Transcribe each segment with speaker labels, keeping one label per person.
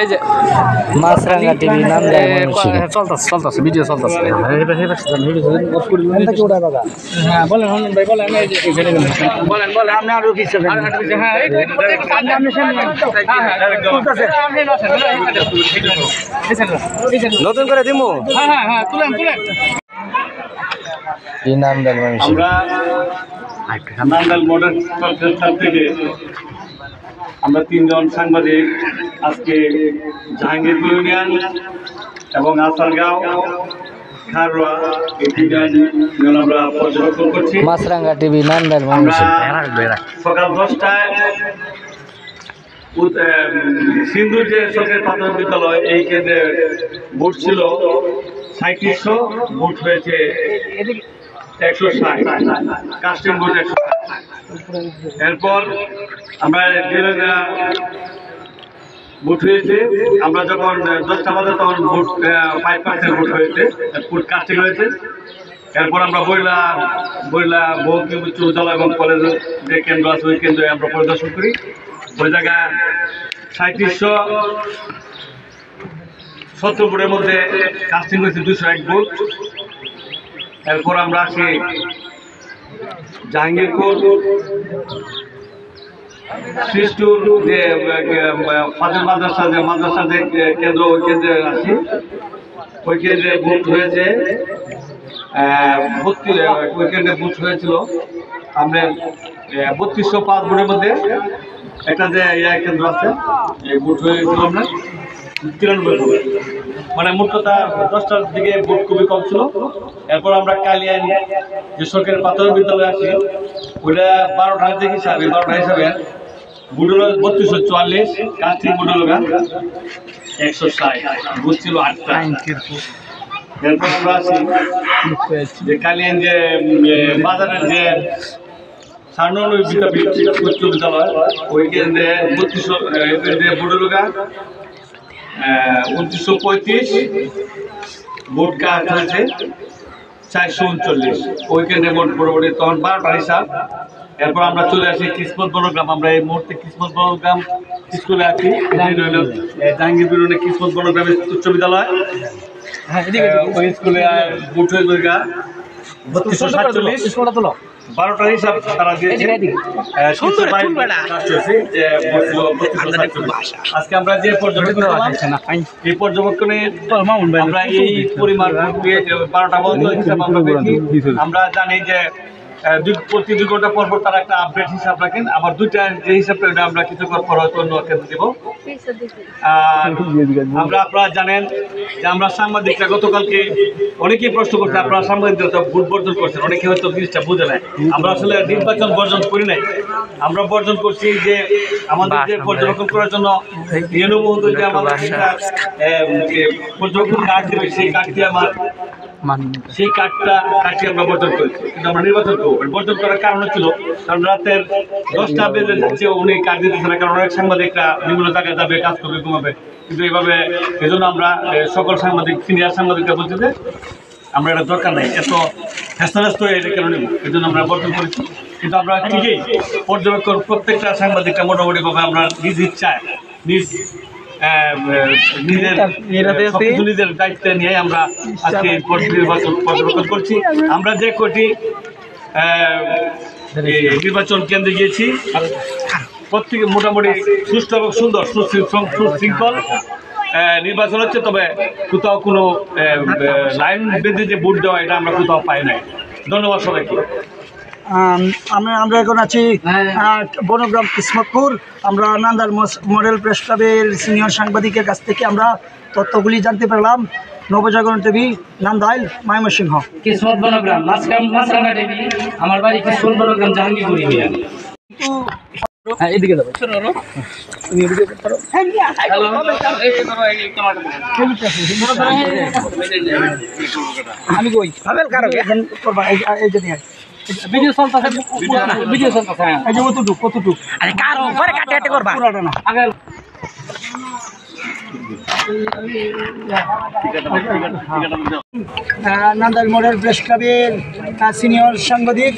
Speaker 1: এই যে
Speaker 2: মাছরাঙ্গা টিভি নাম
Speaker 1: চলতেছে ভিডিও চলতেছে। হ্যাঁ বলেন ভাই বলেন। এই যে বলেন আপনি আরো কিছু হ্যাঁ
Speaker 2: নতুন করে দিমু।
Speaker 1: হ্যাঁ তুলেন
Speaker 2: কি নাম দেন
Speaker 3: আমরা নান্দাইল মডেল সেন্টার থেকে আমরা 3 জন সাংবাদিক আজকে জাহাঙ্গীরপুর ইউনিয়ন এবং আসারগাঁও খারোয়া এই 3 জন আমরা পর্যবেক্ষণ করছি।
Speaker 2: মাছরাঙ্গা টিভি নান্দাইল
Speaker 3: সকাল 10টায় সিন্ধু যে সরকারি প্রাথমিক বিদ্যালয় এই কেন্দ্রে ভোট ছিল 3700, ভোট হয়েছে 160, কাস্টিং ভোট 160। এরপর আমরা ভোট হয়েছে, আমরা যখন 10টা বাজে তখন ভোট 5% ভোট হয়েছে, ভোট কাস্টিং হয়েছে। এরপর আমরা বইলা বহু উচ্চ বিদ্যালয় এবং কলেজের যে কেন্দ্র আছে ওই কেন্দ্রে আমরা পরিদর্শন করি। ওই জায়গায় 3770 ভোটের মধ্যে কাস্টিং হয়েছে 201 ভোট। এরপর আমরা আসি জাহাঙ্গীরপুর শিশুর যে ফাজিল মাদ্রাসা যে কেন্দ্র ওই কেন্দ্রে আসি। ওই কেন্দ্রে ভোট হয়েছে 32, ওই কেন্দ্রে ভোট হয়েছিল আমরা 3205 ভোটের মধ্যে একটা যে কেন্দ্র আছে এই ভোট হয়েছিল আমরা 93 ভোট। মানে মোট কথা 10টার দিকে ভোট খুবই কম ছিল। এরপর আমরা কালিয়ান যে সরকারি প্রাথমিক বিদ্যালয়ে আসি, ওইটা 12টা হিসাবে ভোট হলো 3244, কাস্টিং ভোট হলো 160, ভোট ছিল 8টা। এরপর আমরা আসি যে কালিয়ান যে বাজারের যে সারনৌল উচ্চ বিদ্যালয় ওই কেন্দ্রে 3200 ভোট হলো 2935, ভোট কাস্ট হয়েছে 439। ওই কেন্দ্রে ভোট পরবর্তী তখন 12টার হিসাব। এরপর আমরা চলে আসি কিসমত বনগ্রাম। আমরা এই মুহূর্তে কিসমত বনগ্রাম স্কুলে আছি। জাহাঙ্গীরপুর কিসমত বনগ্রাম উচ্চ বিদ্যালয়, ওই স্কুলে ভোট হয়ে 3247। 12টার হিসাব তারা দিয়েছে। আজকে আমরা যে পর্যবেক্ষণ এই পর্যবেক্ষণে আমরা এই পরিমাণ 12টা বন্ধ হিসাব আমরা দেখি। আমরা জানি যে প্রতি 2 ঘন্টা পর তারা একটা আপডেট হিসাব রাখেন। আবার 2টা যে হিসাবটা আমরা কিছুক্ষণ পর হয়তো অন্য কেন্দ্র দেব। আপনারা জানেন যে আমরা সাংবাদিকরা গতকালকে অনেকেই প্রশ্ন করছে, আপনারা সাংবাদিকরা ভোট বর্জন করছেন, অনেকে হয়তো জিনিসটা বুঝে নেয়। আমরা আসলে নির্বাচন বর্জন করি নাই, আমরা বর্জন করছি যে আমাদের যে পর্যবেক্ষণ করার জন্য যে আমাদের পর্যবেক্ষণ কার্ড দেবে সেই কার্ডটি সেই কার্ডটা আমরা বর্জন করেছি। কিন্তু আমরা নির্বাচন করবো। বর্জন করার কারণ ছিল কারণ রাতের 10টা বেজে যাচ্ছে, উনি কার্ড দিতেছে না, কারণ অনেক সাংবাদিকরা বিভিন্ন জায়গায় যাবে, কাজ করবে, ঘুমাবে। কিন্তু এইভাবে এজন্য আমরা সকল সাংবাদিক সিনিয়র সাংবাদিকরা বলছে যে আমরা এটা দরকার নাই, এত ব্যস্ত এটা কেন নেব, এই জন্য আমরা বর্জন করেছি। কিন্তু আমরা ঠিকই পর্যবেক্ষণ প্রত্যেকটা সাংবাদিকটা মোটামুটিভাবে আমরা নিজ ইচ্ছায় নিজের দায়িত্ব নিয়ে আমরা আজকে নির্বাচন পর্যবেক্ষণ করছি। আমরা যে কটি নির্বাচন কেন্দ্রে গিয়েছি প্রত্যেকে মোটামুটি সুষ্ঠু এবং সুন্দর সুশৃঙ্খল নির্বাচন হচ্ছে। তবে কোথাও কোনো লাইন বেঁধে যে ভোট দেওয়া এটা আমরা কোথাও পাই নাই। ধন্যবাদ সবাইকে।
Speaker 4: আমরা এখন আছি বনগ্রাম কিসমতপুর। আমরা নান্দাইল মডেল প্রেস ক্লাবের সিনিয়র সাংবাদিকের কাছ থেকে আমরা তথ্যগুলি জানতে পারলাম। নবজাগরণ টিভি, নান্দাইল, ময়মনসিংহ।
Speaker 1: কিসমত বনগ্রাম মাছরাঙ্গা টিভি, আমার বাড়ি কিসমত বনগ্রাম, জাহাঙ্গীরপুর ইউনিয়ন। হ্যাঁ এদিকে যাবে, তুমি এদিকে করো। আমি কই ভাবেল কারো করবা এই যে নিয়ে ভিডিও চলতেছে, ভিডিও চলতেছে। এই যে কতটুকু আরে কারো পরে কাটে করবা পুরোটা না আগে।
Speaker 4: নান্দাইল মডেল প্রেস ক্লাবের সিনিয়র সাংবাদিক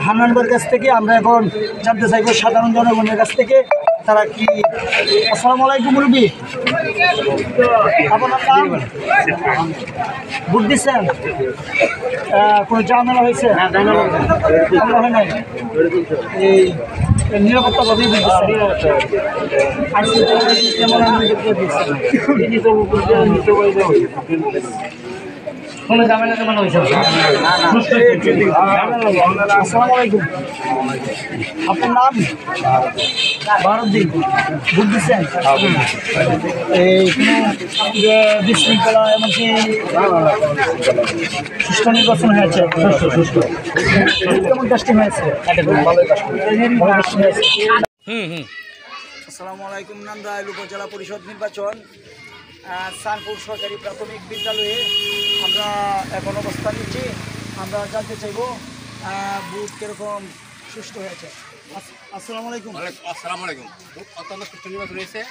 Speaker 4: হান্নানবার কাছ থেকে আমরা এখন জানতে চাইব সাধারণ জনগণের কাছ থেকে তারা কি আসসালামু আলাইকুম মুরব্বী, আপনার নাম? ভোট দিচ্ছেন? কোনো ঝামেলা হয়েছে? ঝামেলা হয় নাই? এই নিরাপত্তাভাবেই ভোট দিচ্ছেন? কেমন
Speaker 1: কোনো ঝামেলা কেমন হয়েছে?
Speaker 4: আসসালামু আলাইকুম, আপনার নাম? ভারতদ্বীপ। ভোট দিচ্ছেন? এই কোনো বিশৃঙ্খলা এমনকি সুষ্ঠু নির্বাচন হয়েছে? কেমন কাস্টিং হয়েছে? আসসালামু আলাইকুম। নান্দাইল উপজেলা পরিষদ নির্বাচন চাঁদপুর সরকারি প্রাথমিক বিদ্যালয়ে আমরা এখন অবস্থান নিচ্ছি। আমরা জানতে চাইব বুথ কীরকম সুষ্ঠু হয়েছে। আসসালামু আলাইকুম।
Speaker 5: আসসালামু আলাইকুম। খুব অত্যন্ত সুষ্ঠু নির্বাচন হয়েছে।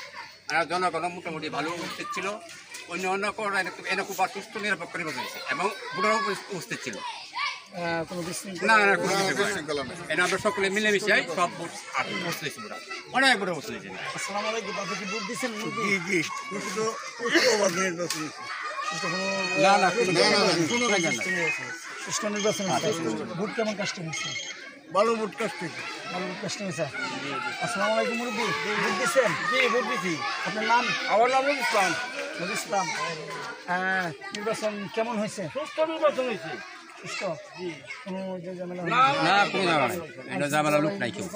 Speaker 5: আর জনগণ মোটামুটি ভালো উপস্থিত ছিল। অন্য অন্য এনে খুব সুষ্ঠু নিরপেক্ষ নির্বাচন হয়েছে এবং ভোটারও উপস্থিত ছিল।
Speaker 4: কোনো
Speaker 5: না না কোনো বিশৃঙ্খলা নেই। এটা আমরা সকলে মিলেমিশে সব ভোট বসতে হয়েছি, অনেক ভোটে বসতে হয়েছে।
Speaker 4: আসসালামু আলাইকুম। আপনি কি ভোট দিচ্ছেন?
Speaker 5: না না
Speaker 4: সুষ্ঠু নির্বাচন ভোট কেমন কাস্টিং হচ্ছে?
Speaker 5: ভালো ভোট কাস্টিং।
Speaker 4: ভালো ভোট কাস্টিং হয়েছে। আসসালামু আলাইকুম মুরব্বী, ভোট দিচ্ছেন?
Speaker 5: জি ভোট দিচ্ছি।
Speaker 4: আপনার নাম?
Speaker 5: আমার নাম ইসলাম।
Speaker 4: ইসলাম। নির্বাচন কেমন হয়েছে?
Speaker 5: সুস্থ নির্বাচন হয়েছে।
Speaker 4: সুষ্ঠু? জি। কোনো ঝামেলা
Speaker 5: না কোনো ঝামেলা নেই। এনে ঝামেলা লোক নাই কেউ।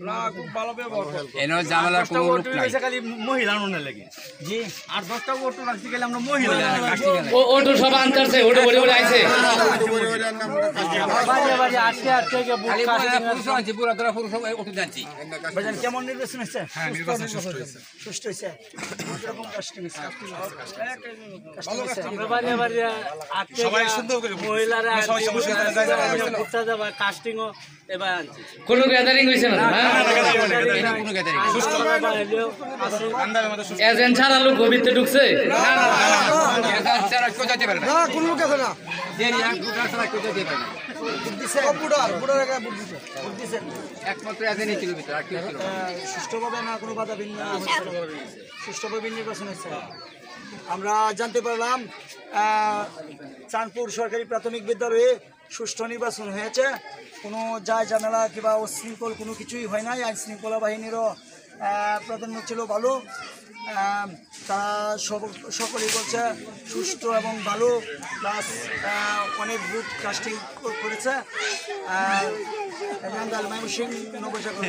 Speaker 5: না খুব ভালো ব্যবহার করে। এনে ঝামেলা কোনো লোক নাই। খালি মহিলা আননে লাগে।
Speaker 4: জি।
Speaker 5: আর 10টা ভোট রাখতে গেলে আমরা মহিলা
Speaker 1: ওটো সব আনতারছে, ওটো বড় বড় আইছে।
Speaker 4: কেমন নির্বাচন হয়েছে? সুষ্ঠু হয়েছে। কিরকম কাস্টিং হয়েছে?
Speaker 1: কোনো গ্যাদারিং হয়েছে না? এজেন্ট ছাড়া লোক ভিতরে ঢুকছে?
Speaker 5: একমাত্র এজেন্টই ছিল ভিতরে, আর কেউ ছিল না।
Speaker 4: সুষ্ঠুভাবে না কোনো বাধা বিঘ্ন? সুষ্ঠুভাবে নির্বাচন হয়েছে। আমরা জানতে পারলাম চাঁদপুর সরকারি প্রাথমিক বিদ্যালয়ে সুষ্ঠু নির্বাচন হয়েছে। কোনো যায় ঝামেলা কিংবা উশৃঙ্খল কোনো কিছুই হয় নাই। আইন শৃঙ্খলা বাহিনীরও প্রাধান্য ছিল ভালো। তারা সকলেই বলছে সুষ্ঠু এবং ভালো, প্লাস অনেক বুথ কাস্টিং করেছে। নান্দাইল ময়মনসিংহ নবজাগরণ।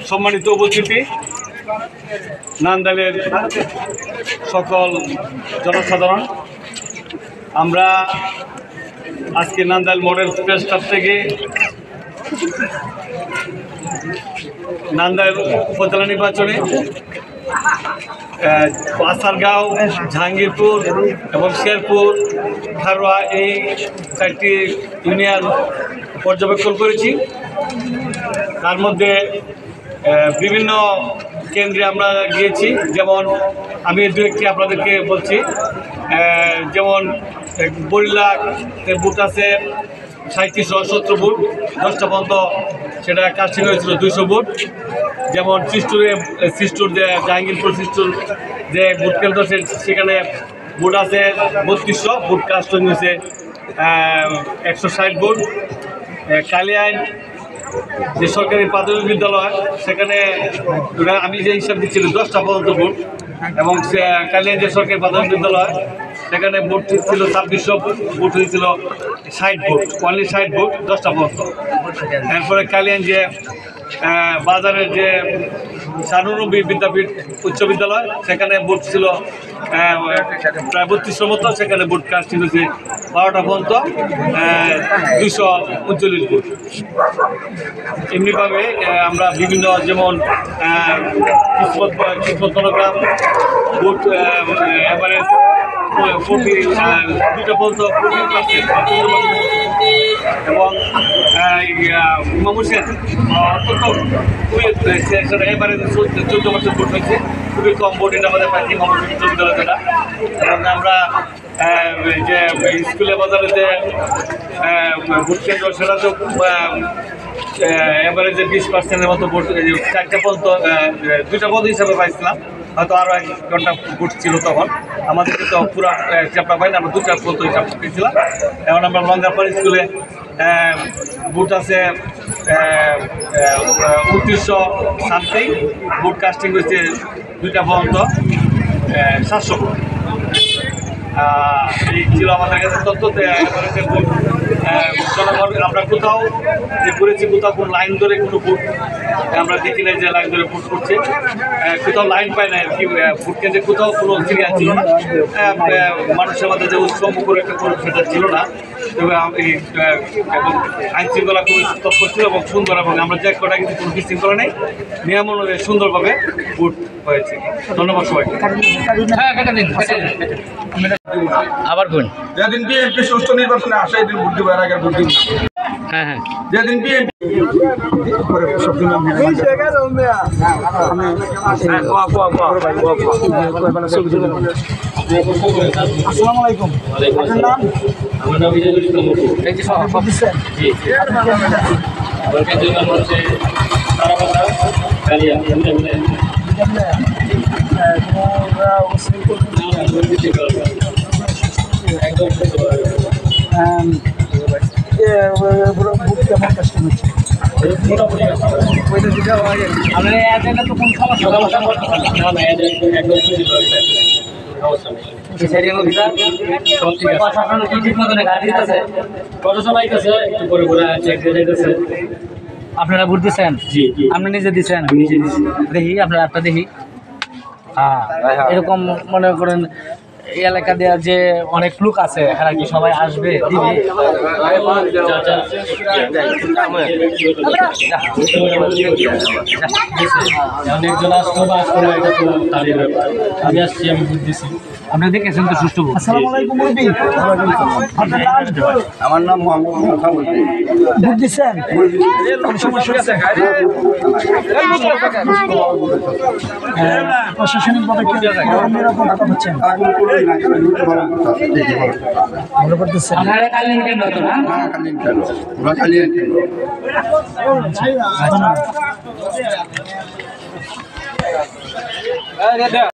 Speaker 3: সম্মানিত উপস্থিতি, নান্দাইলের সকল জনসাধারণ, আমরা আজকে নান্দাইল মডেল প্রেস ক্লাব থেকে নান্দাইল উপজেলা নির্বাচনে আসারগাঁও, জাহাঙ্গীরপুর এবং শেরপুর, খারোয়া এই 4টি ইউনিয়ন পর্যবেক্ষণ করেছি। তার মধ্যে বিভিন্ন কেন্দ্রে আমরা গিয়েছি। যেমন আমি দু একটি আপনাদেরকে বলছি। যেমন বরিল্লাতে বুথ আছে 3770 বুথ, 10টা পর্যন্ত সেটা কাস্টিং হয়েছিল 200 বুথ। যেমন সিস্টুর যে জাহাঙ্গীরপুর সিস্টুর যে বুথ কেন্দ্র সেখানে বুথ আছে 3200 বুথ, কাস্টিং হয়েছে 160 বুথ। কালিয়াইন যে সরকারি প্রাথমিক বিদ্যালয় সেখানে আমি যে হিসাব দিচ্ছি 10টা পর্যন্ত বুথ, এবং কালিয়াইন যে সরকারি প্রাথমিক বিদ্যালয় সেখানে ভোট ছিল 2600 ভোট হয়েছিল 60 ভোট, অনলি 60 ভোট, 10টা পর্যন্ত। এরপরে কালিয়াইন যে বাজারের যে শানুনবী বিদ্যাপীঠ উচ্চ বিদ্যালয় সেখানে ভোট ছিল প্রায় 3200 মতো, সেখানে ভোট কাস্টিং হয়েছে 12টা পর্যন্ত 239 ভোট। এমনিভাবে আমরা বিভিন্ন যেমন কিসমতনগ্রাম ভোট এভারেজ 2টা পর্যন্ত 40%, এবং ইমামুসেন অত্যন্ত খুবই সেটা এভারেজ 14% ভোট হয়েছে, খুবই কম ভোট এটা আমাদের পাইছি ইমামুসেন বিশ্ববিদ্যালয় যেটা। এবং আমরা যে স্কুলে বাজারে যে ভোট কেন্দ্র সেটা তো এবারে যে 20%-এর মতো ভোট 4টা পদ 2টা পদ হিসাবে পাইছিলাম, হয়তো আরও 1 ঘন্টা ভোট ছিল তখন আমাদেরকে তো পুরো চাপটা পাই না, আমরা 2টা পদ হিসাব পেয়েছিলাম। এখন আমরা লঙ্গাপাড়ি স্কুলে ভোট আছে 2900 সামথিং, ভোট কাস্টিং হয়েছে 2টা পর্যন্ত 700 ভোট। এই ছিল আমাদের কাছে তথ্য। জনগণ আমরা কোথাও যে করেছি, কোথাও কোনো লাইন ধরে কোনো ভোট আমরা দেখি নাই যে লাইন ধরে ভোট করছে, কোথাও লাইন পাই না আর কি। ভোট কেন্দ্রে কোথাও কোনো সিরিয়াল ছিল না, মানুষের মধ্যে যে উৎসব করে একটা কোনো সেটা ছিল না। তবে এবং আইন শৃঙ্খলা খুবই তৎপর ছিল এবং সুন্দর, এবং আমরা যে কটা কিন্তু কোনো বিশৃঙ্খলা নেই, নিয়ম অনুযায়ী সুন্দরভাবে ভোট হয়েছে। ধন্যবাদ সবাইকে।
Speaker 2: আবার কোন?
Speaker 6: যেদিন বিএনপি সুষ্ঠু নির্বাচনে আসে এদিন ভোট দিব, এর আগে ভোট দিব।
Speaker 2: হ্যাঁ হ্যাঁ,
Speaker 6: যেদিন বিএনপি
Speaker 4: আসসালামু আলাইকুম, আপনার নাম?
Speaker 1: আমার নাম বিজয় ইসলাম।
Speaker 4: এই যে সভাপতি দিচ্ছেন,
Speaker 1: জি, আমার কাছে নাম হচ্ছে তারাবাসা কালিয়া। একদম
Speaker 2: আপনারা ভোট দিচ্ছেন?
Speaker 1: জি,
Speaker 2: আপনি নিজে দিচ্ছেন?
Speaker 1: নিজে দিচ্ছি।
Speaker 2: দেখি আপনার একটা দেখি। হ্যাঁ, এরকম মনে করেন এই এলাকা দেওয়ার যে অনেক লোক আছে, এরা কি সবাই আসবে দিবে?
Speaker 1: অনেকজন আসলো বা আসলো, এটা তো তাদের ব্যাপার। আমি আসছি, আমি ভোট দিচ্ছি।
Speaker 2: আপনি দেখেছেন তো সুষ্ঠু ভোট?
Speaker 4: আসসালামু আলাইকুম মুরব্বি, আপনার নাম?
Speaker 6: আমার নাম মোহাম্মদ মোহাম্মদ।
Speaker 4: ভোট দিচ্ছেন? কোনো সমস্যা হচ্ছে? প্রশাসনিকভাবে কি নিরাপত্তা হচ্ছেন? ভালো করতেছেন?
Speaker 2: আপনারা কালীন কেন তো না?
Speaker 4: ধন্যবাদ।